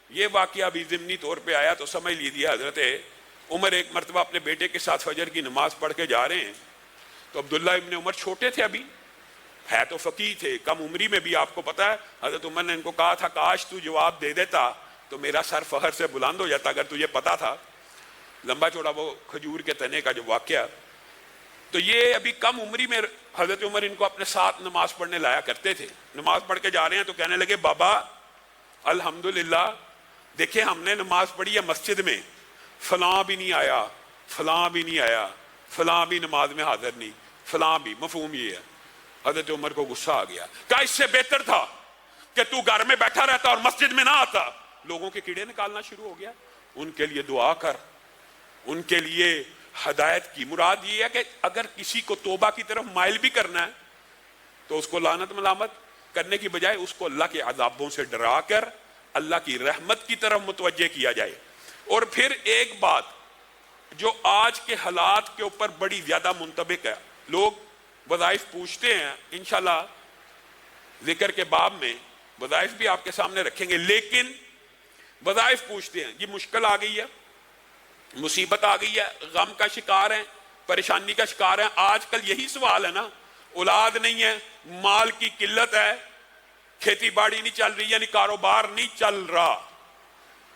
یہ واقعہ بھی ضمنی طور پہ آیا تو سمجھ لیجیے حضرت عمر ایک مرتبہ اپنے بیٹے کے ساتھ فجر کی نماز پڑھ کے جا رہے ہیں، تو عبداللہ ابن عمر چھوٹے تھے، ابھی ہے تو فقیہ تھے، کم عمری میں بھی، آپ کو پتا ہے حضرت عمر نے ان کو کہا تھا کاش تو جواب دے دیتا تو میرا سر فخر سے بلند ہو جاتا اگر تجھے پتا تھا، لمبا چوڑا وہ کھجور کے تنے کا جو واقعہ۔ تو یہ ابھی کم عمری میں حضرت عمر ان کو اپنے ساتھ نماز پڑھنے لایا کرتے تھے۔ نماز پڑھ کے جا رہے ہیں تو کہنے لگے بابا الحمدللہ دیکھیں ہم نے نماز پڑھی ہے مسجد میں، فلاں بھی نہیں آیا، فلاں بھی نہیں آیا، فلاں بھی نماز میں حاضر نہیں، فلاں بھی، مفہوم یہ ہے۔ حضرت عمر کو غصہ آ گیا، کہا اس سے بہتر تھا کہ تو گھر میں بیٹھا رہتا اور مسجد میں نہ آتا۔ لوگوں کے کیڑے نکالنا شروع ہو گیا۔ ان کے لیے دعا کر، ان کے لیے ہدایت کی۔ مراد یہ ہے کہ اگر کسی کو توبہ کی طرف مائل بھی کرنا ہے تو اس کو لعنت ملامت کرنے کی بجائے اس کو اللہ کے عذابوں سے ڈرا کر اللہ کی رحمت کی طرف متوجہ کیا جائے۔ اور پھر ایک بات جو آج کے حالات کے اوپر بڑی زیادہ منطبق ہے، لوگ وظائف پوچھتے ہیں، انشاءاللہ ذکر کے باب میں وظائف بھی آپ کے سامنے رکھیں گے، لیکن وظائف پوچھتے ہیں، یہ مشکل آ گئی ہے، مصیبت آ گئی ہے، غم کا شکار ہیں، پریشانی کا شکار ہیں۔ آج کل یہی سوال ہے نا، اولاد نہیں ہے، مال کی قلت ہے، کھیتی باڑی نہیں چل رہی، یعنی کاروبار نہیں چل رہا۔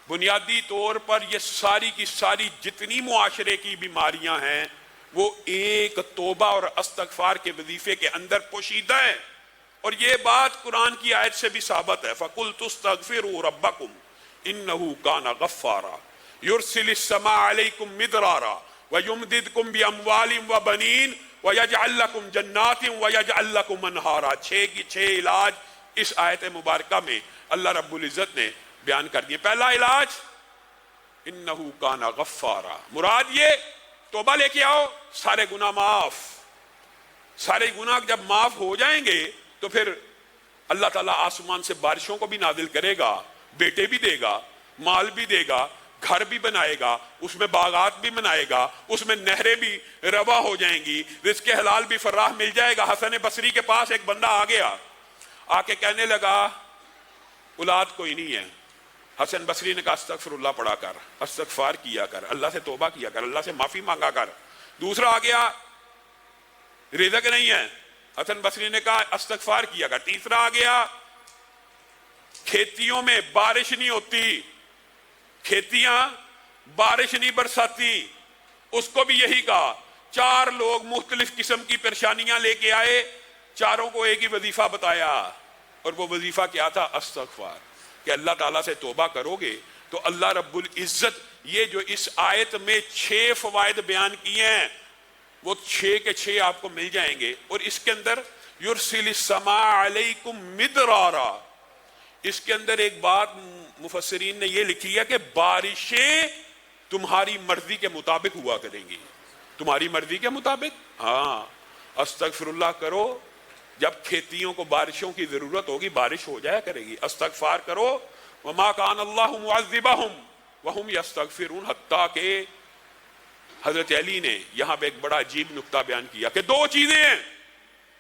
بنیادی طور پر یہ ساری کی ساری جتنی معاشرے کی بیماریاں ہیں وہ ایک توبہ اور استغفار کے وظیفے کے اندر پوشیدہ ہے۔ اور یہ بات قرآن کی آیت سے بھی ثابت ہے، فَقُلْتُ اسْتَغْفِرُوا رَبَّكُمْ إِنَّهُ كَانَ غَفَّارًا يُرْسِلِ السَّمَاءَ عَلَيْكُمْ مِدْرَارًا وَيُمْدِدْكُمْ بِأَمْوَالٍ وَبَنِينَ وَيَجْعَلْ لَكُمْ جَنَّاتٍ وَيَجْعَلْ لَكُمْ أَنْهَارًا۔ چھ کی چھ علاج اس آیت مبارکہ میں اللہ رب العزت نے بیان کر دیے۔ پہلا علاج انہو کانا غفارا، مراد یہ توبہ لے کے آؤ، سارے گناہ معاف۔ سارے گناہ جب معاف ہو جائیں گے تو پھر اللہ تعالیٰ آسمان سے بارشوں کو بھی نازل کرے گا، بیٹے بھی دے گا، مال بھی دے گا، گھر بھی بنائے گا، اس میں باغات بھی بنائے گا، اس میں نہریں بھی روا ہو جائیں گی، رزق حلال بھی فراہ مل جائے گا۔ حسن بصری کے پاس ایک بندہ آ گیا، آ کے کہنے لگا اولاد کوئی نہیں ہے۔ حسن بصری نے کہا استغفر اللہ پڑھا کر، استغفار کیا کر، اللہ سے توبہ کیا کر، اللہ سے معافی مانگا کر۔ دوسرا آ گیا رزق نہیں ہے، حسن بصری نے کہا استغفار کیا کر۔ تیسرا آ گیا کھیتیوں میں بارش نہیں ہوتی، کھیتیاں بارش نہیں برساتی، اس کو بھی یہی کہا۔ چار لوگ مختلف قسم کی پریشانیاں لے کے آئے، چاروں کو ایک ہی وظیفہ بتایا، اور وہ وظیفہ کیا تھا؟ استغفار، کہ اللہ تعالیٰ سے توبہ کرو گے تو اللہ رب العزت یہ جو اس آیت میں 6 فوائد بیان کیے ہیں وہ 6 کے 6 آپ کو مل جائیں گے۔ اور اس کے اندر یرسل السماء علیکم مدرارا، اس کے اندر ایک بات مفسرین نے یہ لکھی ہے کہ بارشیں تمہاری مرضی کے مطابق ہوا کریں گی۔ تمہاری مرضی کے مطابق؟ ہاں، استغفر اللہ کرو، جب کھیتیوں کو بارشوں کی ضرورت ہوگی بارش ہو جایا کرے گی۔ استغفار کرو، وما کان اللہ معذبہم وہم یستغفرون، حتیٰ کہ حضرت علی نے یہاں پہ ایک بڑا عجیب نکتہ بیان کیا کہ 2 چیزیں ہیں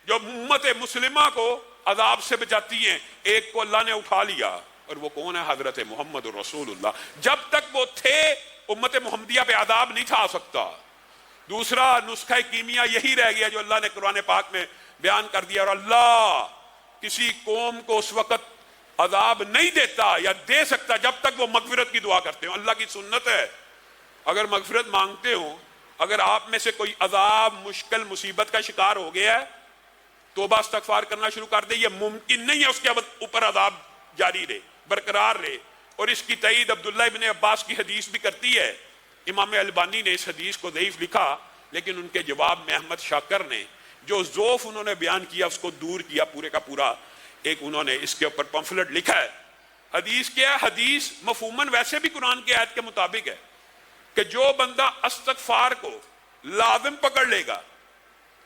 جو امت مسلمہ کو عذاب سے بچاتی ہیں، ایک کو اللہ نے اٹھا لیا، اور وہ کون ہے؟ حضرت محمد رسول اللہ۔ جب تک وہ تھے امت محمدیہ پہ عذاب نہیں تھا آ سکتا۔ دوسرا نسخہ کیمیا یہی رہ گیا جو اللہ نے قرآن پاک میں بیان کر دیا، اور اللہ کسی قوم کو اس وقت عذاب نہیں دیتا یا دے سکتا جب تک وہ مغفرت کی دعا کرتے ہوں۔ اللہ کی سنت ہے، اگر مغفرت مانگتے ہوں، اگر آپ میں سے کوئی عذاب، مشکل، مصیبت کا شکار ہو گیا ہے، توبہ استغفار کرنا شروع کر دے۔ یہ ممکن نہیں ہے اس کے اوپر عذاب جاری رہے، برقرار رہے۔ اور اس کی تائید عبداللہ ابن عباس کی حدیث بھی کرتی ہے۔ امام البانی نے اس حدیث کو ضعیف لکھا، لیکن ان کے جواب میں احمد شاکر نے جو ضعف انہوں نے بیان کیا اس کو دور کیا، پورے کا پورا ایک انہوں نے اس کے اوپر پمفلٹ لکھا ہے۔ حدیث کیا ہے؟ حدیث مفہوماً ویسے بھی قرآن کی آیت کے مطابق ہے کہ جو بندہ استغفار کو لازم پکڑ لے گا،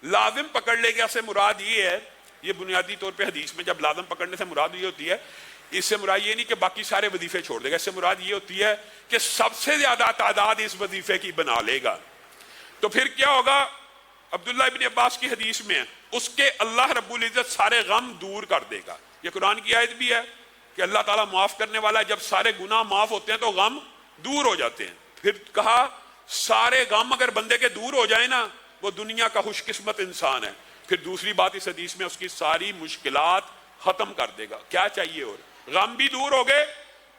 لازم پکڑ لے گا سے مراد یہ ہے، یہ بنیادی طور پہ حدیث میں جب لازم پکڑنے سے مراد یہ ہوتی ہے، اس سے مراد یہ نہیں کہ باقی سارے وظیفے چھوڑ دے گا، اس سے مراد یہ ہوتی ہے کہ سب سے زیادہ تعداد اس وظیفے کی بنا لے گا۔ تو پھر کیا ہوگا؟ عبداللہ ابن عباس کی حدیث میں اس کے اللہ رب العزت سارے غم دور کر دے گا۔ یہ قرآن کی آیت بھی ہے کہ اللہ تعالیٰ معاف کرنے والا ہے. جب سارے گناہ معاف ہوتے ہیں تو غم دور ہو جاتے ہیں. پھر کہا سارے غم اگر بندے کے دور ہو جائیں نا وہ دنیا کا خوش قسمت انسان ہے. پھر دوسری بات اس حدیث میں اس کی ساری مشکلات ختم کر دے گا. کیا چاہیے اور؟ غم بھی دور ہو گئے,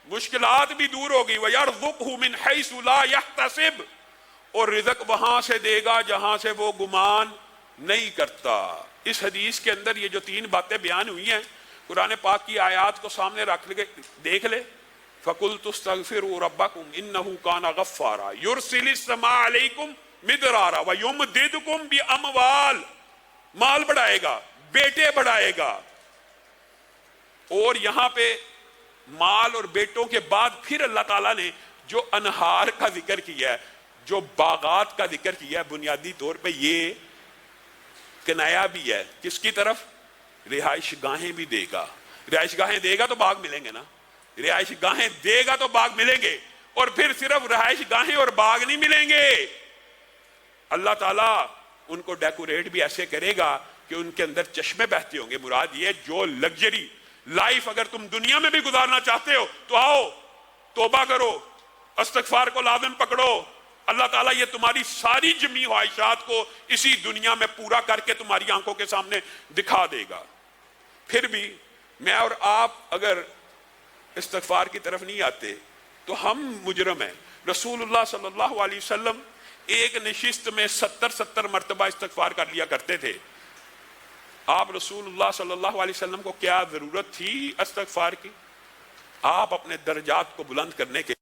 مشکلات بھی دور ہو گئی. وَيَرْزُقْهُ مِنْ حَيْثُ لَا يَحْتَسِبُ, اور رزق وہاں سے دے گا جہاں سے وہ گمان نہیں کرتا. اس حدیث کے اندر یہ جو 3 باتیں بیان ہوئی ہیں, قرآن پاک کی آیات کو سامنے رکھ کے دیکھ لے. فَقُلْتُ اسْتَغْفِرُوا رَبَّكُمْ إِنَّهُ كَانَ غَفَّارًا يُرْسِلِ السَّمَاءَ عَلَيْكُمْ مِدْرَارًا وَيُمْدِدْكُمْ بِأَمْوَالٍ, مال بڑھائے گا, بیٹے بڑھائے گا. اور یہاں پہ مال اور بیٹوں کے بعد پھر اللہ تعالیٰ نے جو انہار کا ذکر کیا ہے, جو باغات کا ذکر کیا ہے, بنیادی طور پہ یہ کنایا بھی ہے کس کی طرف؟ رہائش گاہیں بھی دے گا. رہائش گاہیں دے گا تو باغ ملیں گے نا, رہائش گاہیں دے گا تو باغ ملیں گے. اور پھر صرف رہائش گاہیں اور باغ نہیں ملیں گے, اللہ تعالیٰ ان کو ڈیکوریٹ بھی ایسے کرے گا کہ ان کے اندر چشمے بہتے ہوں گے. مراد یہ جو لگژری لائف اگر تم دنیا میں بھی گزارنا چاہتے ہو تو آؤ توبہ کرو, استغفار کو لازم پکڑو. اللہ تعالیٰ یہ تمہاری ساری جمی خواہشات کو اسی دنیا میں پورا کر کے تمہاری آنکھوں کے سامنے دکھا دے گا. پھر بھی میں اور آپ اگر استغفار کی طرف نہیں آتے تو ہم مجرم ہیں. رسول اللہ صلی اللہ علیہ وسلم ایک نشست میں 70 مرتبہ استغفار کر لیا کرتے تھے. آپ رسول اللہ صلی اللہ علیہ وسلم کو کیا ضرورت تھی استغفار کی؟ آپ اپنے درجات کو بلند کرنے کے